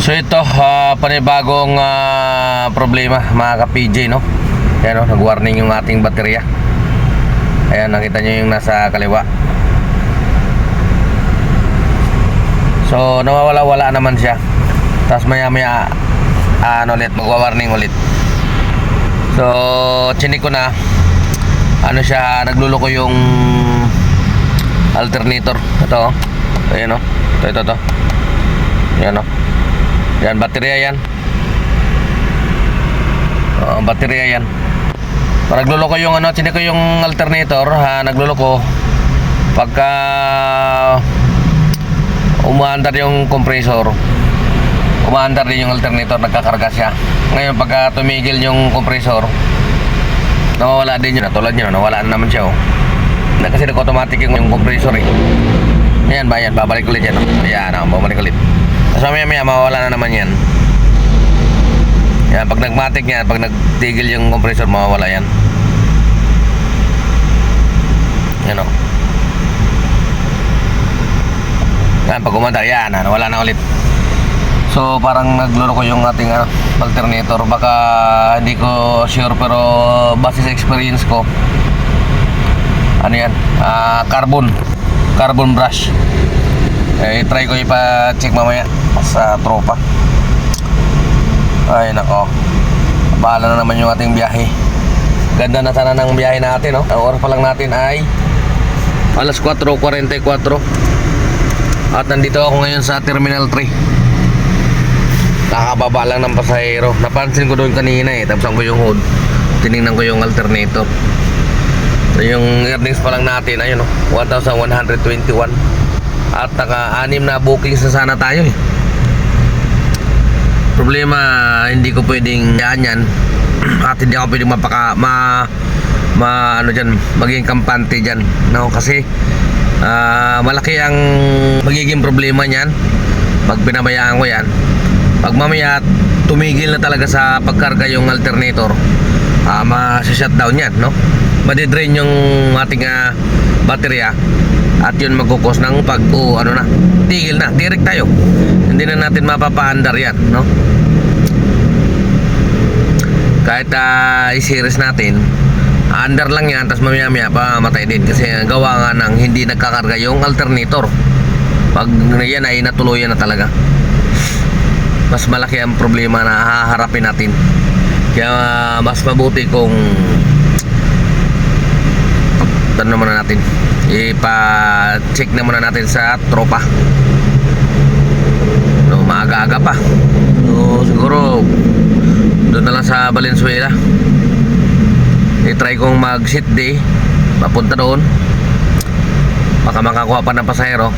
So ito, panibagong problema mga ka-PJ, no? Ayan, no? Nag-warning yung ating baterya. Ayan, nakita nyo yung nasa kaliwa. So nawawala-wala naman siya. Tapos maya-maya ulit, magwa-warning ulit. So chinik ko na, ano siya, nagluloko yung alternator. Ito, ayan, no? Ito. Ayan, no? Yan, baterya yan. Baterya yan. Nagluloko yung ano, chinik ko yung alternator, nagluloko pagka umaandar yung compressor, umaandar din yung alternator, nagkakarga siya. Ngayon pagka tumigil yung compressor, nawawala din yun. Tulad yun, nawala na naman siya, oh. Kasi nag-automatic yung compressor, eh. Ayan ba, yan, babalik ulit yan, oh. Ayan, babalik ulit. Tapos maya mawawala na naman yan. Yan, pag nagmatic yan, pag nagtigil yung compressor, mawawala yan. Yan, o. Yan, pag umandar, yan, wala na ulit. So parang nagluloko yung ating alternator. Baka hindi ko sure, pero base sa experience ko, ano yan, carbon brush. Try ko ipa-check mamaya sa tropa. Ay nako, bahala na naman yung ating biyahe. Ganda na sana ng biyahe natin, no? Ang oras pa lang natin ay alas 4:44. At nandito ako ngayon sa Terminal 3. Nakababa lang ng pasahero. Napansin ko doon kanina, tapos ko yung hood, tinignan ko yung alternator. So yung earnings pa lang natin, ayun, no? 1,121. At naka-6 na bookings na sana tayo, eh. Problema, hindi ko pwedeng yan at hindi ako pwedeng maging kampante dyan, no? Kasi malaki ang magiging problema niyan pag pinabayaan ko yan. Pag mamaya tumigil na talaga sa pagkarga yung alternator, ma-shutdown yan, no? Madidrain yung ating baterya. At yun magkukos ng tigil na, direct tayo. Hindi na natin mapapaandar yan, no? Kahit i-series natin, andar lang yan, tapos mamaya pamatay din. Kasi gawa nga ng hindi nagkakarga yung alternator. Pag yan ay natuluyan na talaga, mas malaki ang problema na haharapin natin. Kaya mas mabuti kung naman natin, ipa-check na muna natin sa tropa, no, maaga-aga pa. So siguro doon na lang sa Valenzuela, i-try kong mag-sit day, papunta doon, baka makakuha pa ng pasahero.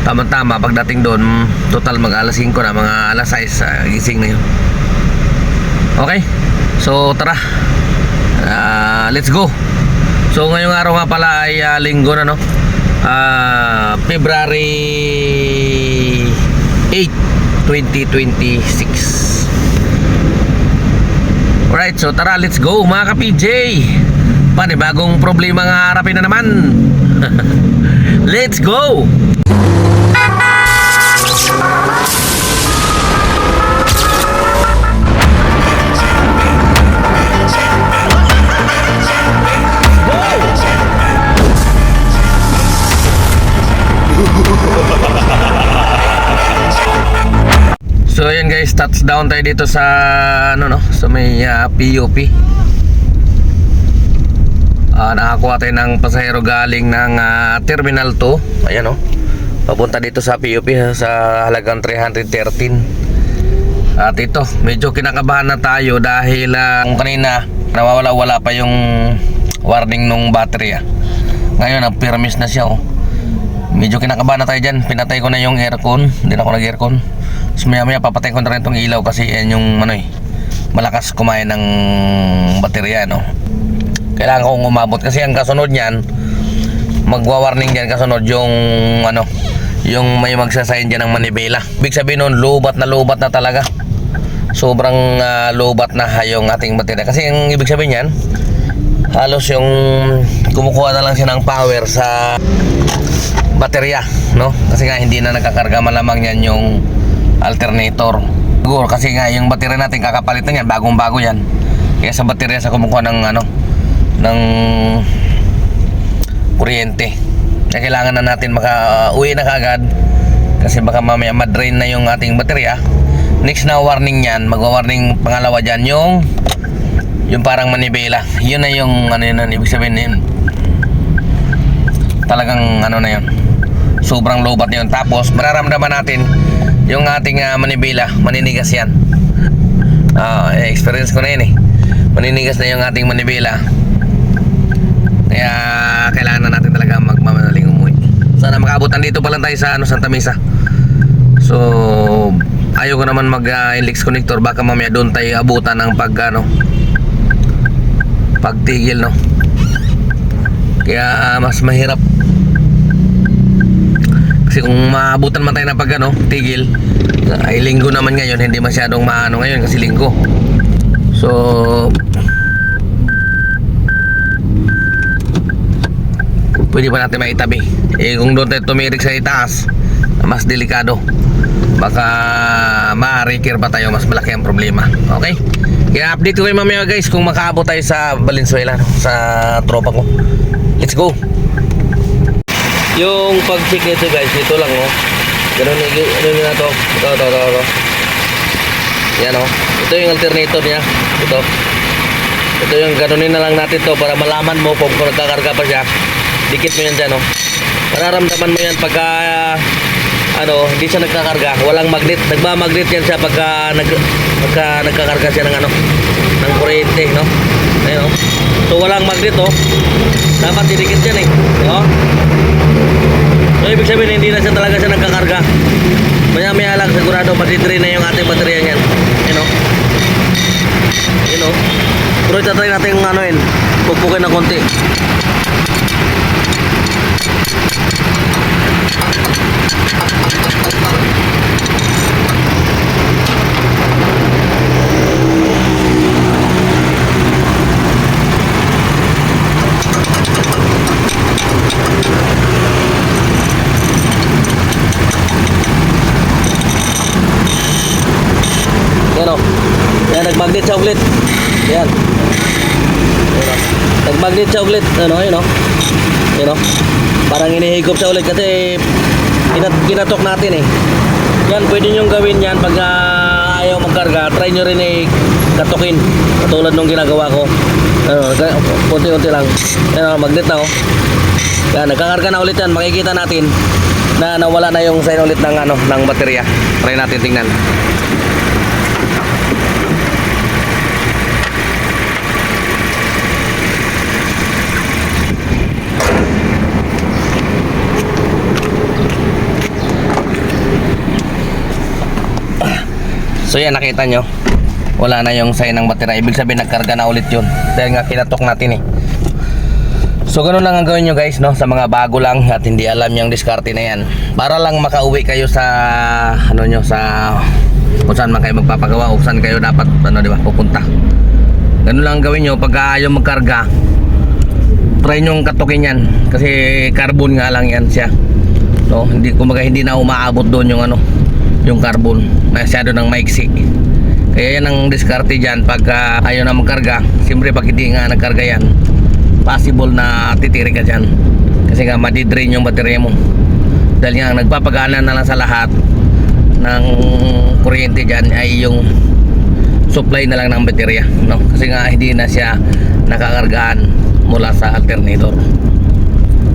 Tama-tama, pagdating doon, total mag alas 5 na, mga alas 6 gising na yun. Okay, so tara, let's go. So ngayong araw nga pala ay linggo na, no? February 8, 2026. Alright, so tara, let's go mga ka-PJ. Panibagong problema nga harapin na naman. Let's go! So ayan guys, touchdown tayo dito sa sa may PUP. Nakakuha tayo ng pasahero galing ng Terminal 2. Ayan, no? Papunta dito sa PUP sa halagang 313. At ito, medyo kinakabahan na tayo dahil kanina nawawala-wala pa yung warning nung battery. Ngayon nagpirmis na siya, oh. Medyo kinakabahan na tayo dyan. Pinatay ko na yung aircon. Hindi na ako nag-aircon. So maya papatay ko na rin itong ilaw kasi yan yung malakas kumain ng baterya, no? Kailangan kong umabot kasi ang kasunod niyan, magwa-warning dyan kasunod yung yung may magsasign dyan ng manibela. Ibig sabihin nun, lubat na talaga. Sobrang lubat na yung ating baterya. Kasi ang ibig sabihin yan, halos yung kumukuha na lang siya ng power sa baterya, no? Kasi nga hindi na nagkakarga, malamang yan yung alternator. Siguro kasi nga yung baterya natin kakapalitan yan, bagong bago yan. Kaya sa baterya sa kumukuha ng ng kuryente. Kaya kailangan na natin uwi na kagad kasi baka mamaya ma-drain na yung ating baterya. Next na warning yan, magwa-warning pangalawa dyan yung parang manibela. Yun na yung yun, ibig sabihin yun, talagang na yun, sobrang lobat na yun. Tapos mararamdaman natin yung ating manibela, maninigas yan. Experience ko na yun maninigas na yung ating manibela. Kaya kailangan na natin talaga magmamadaling umuwi. Sana makabutan dito pa lang tayo sa Santa Mesa. So ayaw ko naman mag-inlex connector, baka mamaya doon tayo abutan ng pagtigil, no. Kaya mas mahirap kasi kung maabutan man tayo na tigil, ay linggo naman ngayon, hindi masyadong maano ngayon kasi linggo. So pwede pa natin maitabi. Kung doon tayo tumirik sa itaas, mas delikado, baka ma-recure pa tayo, mas malaki ang problema. Okay, kaya update ko kayo mamaya guys kung makaabot tayo sa Valenzuela, sa tropa ko. Let's go. Yung pag-check nito guys, ito lang ganun na to. Ito. Yan ito yung alternator niya. Ito yung ganunin na lang natin to para malaman mo kung nagkakarga pa siya. Dikit mo yan dyan mararamdaman mo yan pagka hindi siya nagkakarga, walang magnet. Nagmamagnet yan siya pagka nagkakarga siya ng kuryente, no? Ayun so walang magnet dapat didikit yan so ibig sabihin hindi na siya talaga siya nagkakarga. Maya lang sigurado matidrain na yung ating baterya niyan. Pero itatry natin pupukay ng konti. Yan nagmagnet siya ulit. Yan. Nagmagnet siya ulit. Parang inihigop siya ulit kasi kinatok natin Yan, pwede nyo gawin yan pag ayaw magkarga. Try nyo rin katukin katulad nung ginagawa ko. Unti-unti lang. Yan, magnet na Yan, nagkakarga na ulit yan. Makikita natin na nawala na yung sign ulit ng baterya. Try natin tingnan. So yan, nakita nyo wala na yung sign ng baterya. Ibig sabihin nagkarga na ulit yun dahil nga kinatok natin So ganun lang ang gawin nyo guys, no? Sa mga bago lang at hindi alam yung diskarte na yan, para lang makauwi kayo sa sa kung saan man kayo magpapagawa o saan kayo dapat pupunta. Ganun lang ang gawin nyo. Pag ayaw magkarga, try nyo katukin yan kasi carbon nga lang yan siya, no? Hindi na umaabot doon yung carbon, masyado ng maiksi. Kaya yan ang diskarte dyan pag ayaw na magkarga. Siyempre pag hindi nga nagkarga yan, possible na titirik ka dyan kasi nga madidrain yung baterya mo dahil nga nagpapagana na lang sa lahat ng kuryente dyan ay yung supply na lang ng baterya, no? Kasi nga hindi na siya nakakargaan mula sa alternator.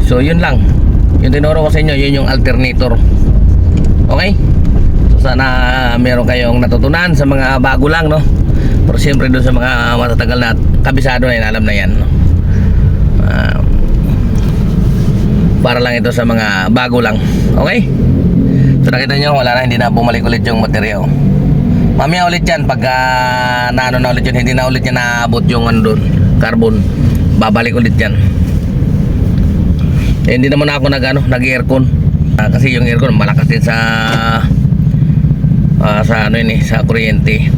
So yun lang yung tinuro ko sa inyo, yun yung alternator. Okay, sana meron kayong natutunan sa mga bago lang, no? Pero siyempre doon sa mga matatagal na kabisado na yun, alam na yan, no? Para lang ito sa mga bago lang. Okay, so nakita nyo wala na, hindi na bumalik ulit yung baterya mamaya ulit yan pag na ulit yun, hindi na ulit yan naabot yung doon carbon, babalik ulit yan. Hindi naman ako nag-aircon kasi yung aircon malakas din sa sa kuryente.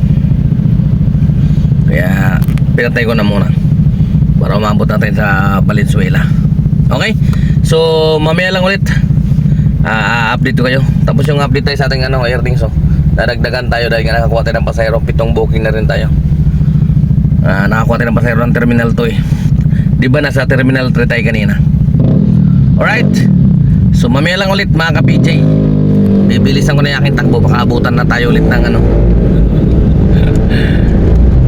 Kaya pinatay ko na muna para umabot natin sa Valenzuela. Okay, so mamaya lang ulit update ko kayo. Tapos yung update tayo sa ating earnings Nadagdagan tayo dahil nga nakakuha tayo ng pasahero. 7 booking na rin tayo. Nakakuha tayo ng pasahero ng Terminal 2 eh. Di ba nasa Terminal 3 tayo kanina? Alright. So mamaya lang ulit mga ka-PJ. Bibilisan ko na yung aking takbo. Baka abutan na tayo ulit ng ano.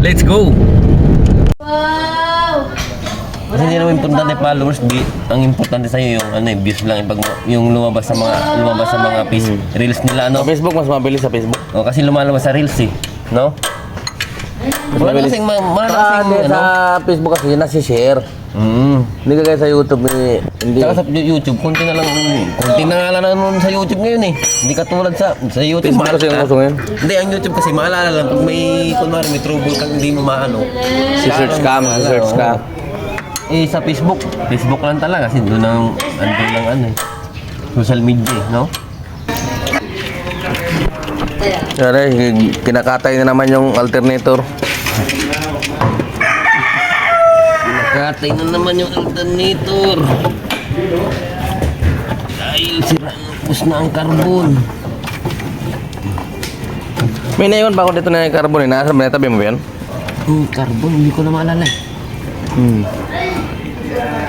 Let's go. Wow! Kasi hindi naman importante followers, ang importante sa iyo yung ano, views lang yung lumabas sa mga reels nila Sa ano. Facebook mas mabilis sa Facebook. O kasi lumalabas sa reels eh, no? Wala kasing Sa Facebook kasi nasi-share. Hindi ka kaya sa YouTube hindi. Saka sa YouTube, konti na nga lang naman sa YouTube ngayon eh. Hindi katulad sa YouTube. Facebook kasi yung uso ngayon. Hindi, ang YouTube kasi maalala lang pag may kunwari may trouble kang hindi mo maano. Si-search ka. Eh sa Facebook lang talaga kasi doon ang andun lang ano eh. Social media eh, no? Siyempre, kinakatay na naman yung alternator. Kinakatay na naman yung alternator. Dahil sirapos na ang carbon. May naiwan pa ako dito na yung carbon eh. Nasa ba tabi mo ba yan? Carbon, hindi ko na maalala eh.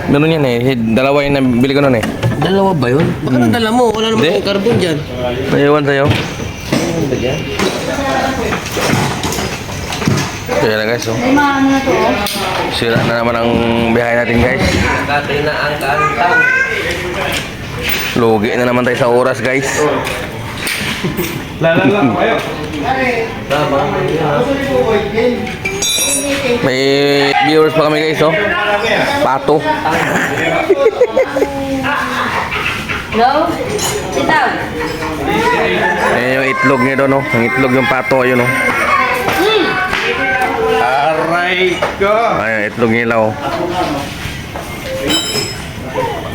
Ganun yan eh. Dalawa yung nabili ko nun eh. Dalawa ba yun? Baka nadala mo, wala naman Hindi. yung carbon dyan. Naiwan sa'yo. Ano ba dyan? Kaya na guys, oh. May mga ano na to, oh. Sira na naman ang biyahe natin guys. Kinakatay na ang kantang. Lugi na naman tayo sa oras guys. May viewers pa kami guys, oh. Pato. Hello? Sit down. Ayan yung itlog niya doon, oh. Ang itlog yung pato, ayun, oh. Aray ko! Ayan, itlog nila, oh.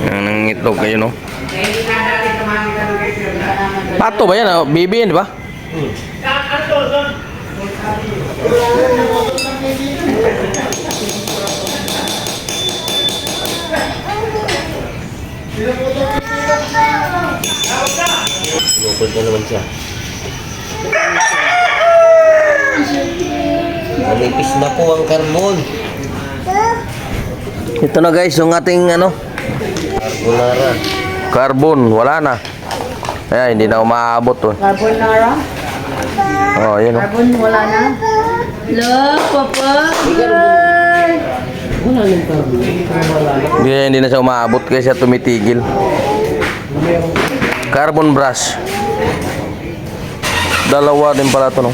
Ayan ang itlog, ayun, oh. Pato ba yan? Oh? Baby yan, di ba? Lupod na naman siya. Manipis na po ang carbon. Ito na guys, yung ating ano, Carbonara. carbon, wala na. Ayan, hindi na umaabot, oh. Carbonara? Oh, ayun, oh. Carbon, wala na? Love, Papa! Wala yung carbon. Hindi na siya umaabot kaya siya tumitigil. Carbon brush. Dalawa din pala ito, no?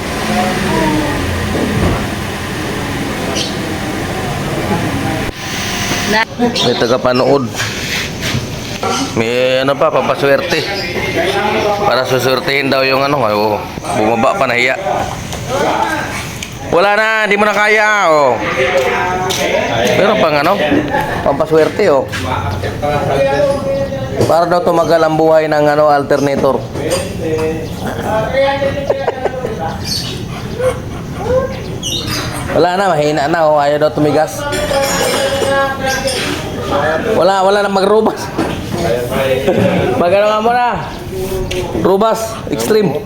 May tagapanood. May ano pa, papaswerte. Para suswertehin daw yung ano, oh, bumaba pa, nahiya. Wala na, hindi mo na kaya, oh. Pero pang ano, pampaswerte, oh. Para daw tumagal ang buhay ng ano, alternator. Wala na, mahina na, oh. Ayaw daw tumigas. Wala na magrubas. Magano nga muna. Rubas, extreme.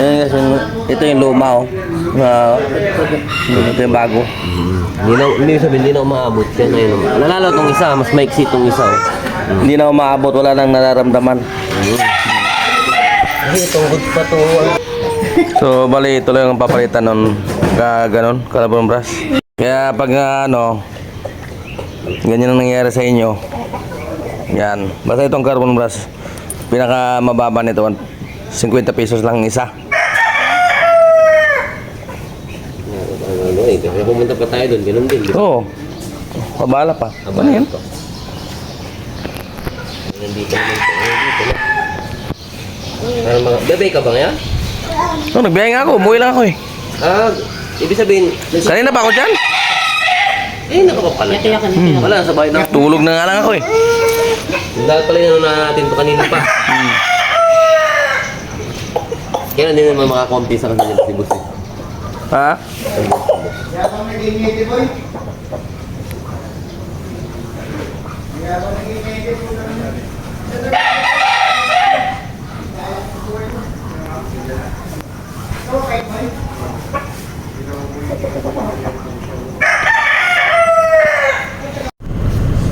Ayan guys, ito yung luma, oh. Ito yung bago. Hindi sabihin, hindi na umaabot yan. Ayun. Nalala tong isa, mas maiksi tong isa. Oh. Hindi na umaabot, wala nang nararamdaman. Ay, itong good pa to. So, bali, ito lang ang papalitan nun. Ganon, carbon brush. Kaya pag ano, ganyan ang nangyayari sa inyo. Yan. Basta itong carbon brush, pinaka mababa nito, 50 pesos lang isa. Ano eh, kasi pumunta pa tayo doon, ganun din. Oo. Mabala pa. Aba, Ano yan? ito. Nandito naman po. Dito na. Ano mga... Bebe ka ba ngayon? Oh, nagbiyahe nga ako. Umuwi lang ako eh. Ibig sabihin... Kanina pa ako dyan. Nakapapala. Wala, sa bahay na. Tulog na nga lang ako eh. Dahil pala yun natin pa kanina pa. Kaya hindi naman makakompi sa kanila si Boss eh. Ha?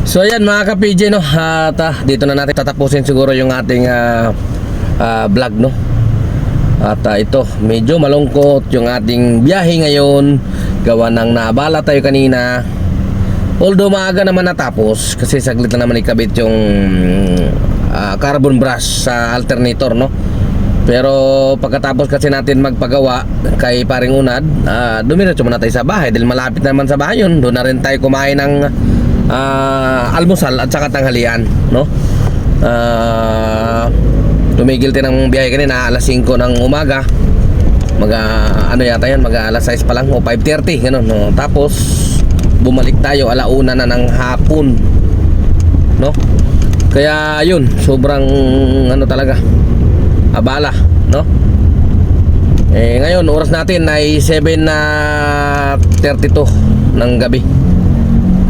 So ayan mga ka-PJ no, at dito na natin tatapusin siguro yung ating vlog no. At ito, medyo malungkot yung ating biyahe ngayon. Gawa ng naabala tayo kanina. Although maaga naman natapos kasi saglit na naman ikabit yung carbon brush sa alternator no. Pero pagkatapos kasi natin magpagawa kay Paring Unad, dumiretso muna tayo sa bahay dahil malapit naman sa bahay yun. Doon na rin tayo kumain ng almusal at saka tanghalian no. Tumigil tayo ng biyahe kanina alas 5 ng umaga. Ano yata yan, alas 6 pa lang o 5:30 ganun no. Tapos bumalik tayo alauna na ng hapon no. Kaya yun, sobrang ano talaga, abala no. Ngayon oras natin ay 7:32 ng gabi.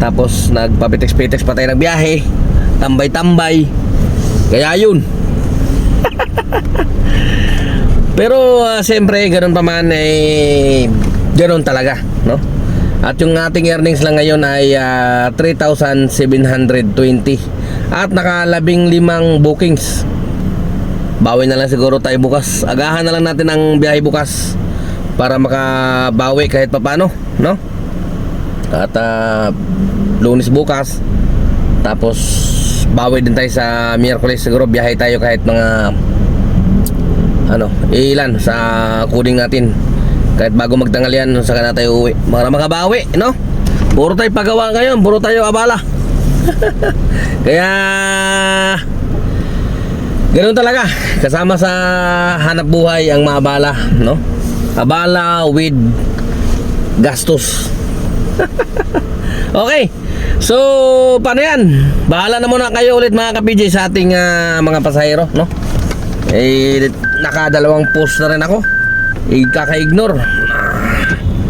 Tapos nagpapitex-pitex pa tayo ng biyahe, tambay-tambay. Kaya yun. Pero siyempre ganoon pa man ganoon talaga no. At yung ating earnings lang ngayon ay 3,720 at naka-15 bookings. Bawi na lang siguro tayo bukas. Agahan na lang natin ang biyahe bukas para makabawi kahit papano no. At Lunes bukas. Tapos bawi din tayo sa Miyerkules siguro, biyahe tayo kahit mga ilan sa coding natin. Kahit bago magtanghalian saka na tayo uwi para makabawi no. Puro tayo pagawa ngayon, puro tayo abala. Kaya ganoon talaga, kasama sa hanap buhay ang maabala no. Abala with gastos. Okay. So, paano yan? Bahala na muna kayo ulit mga ka-PJ sa ating mga pasahero, no? Nakadalawang post na rin ako. Kaka-ignore.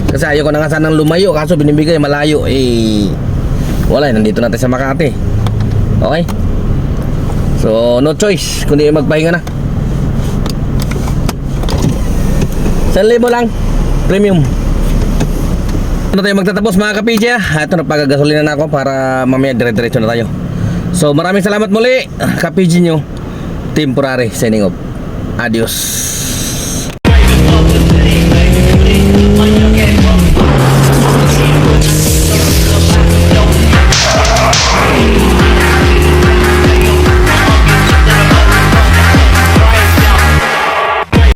Kasi ayoko na nga sanang lumayo, kaso binibigay malayo. Wala, nandito natin sa Makati. Okay? So, no choice, kundi magpahinga na. 1,000 lang. Premium. Ano tayo magtatapos mga ka-PJ Ito, nagpagagasolina na ako para mamaya dire-diretso na tayo. So maraming salamat muli ka-PJ nyo. Temporary signing off. Adios.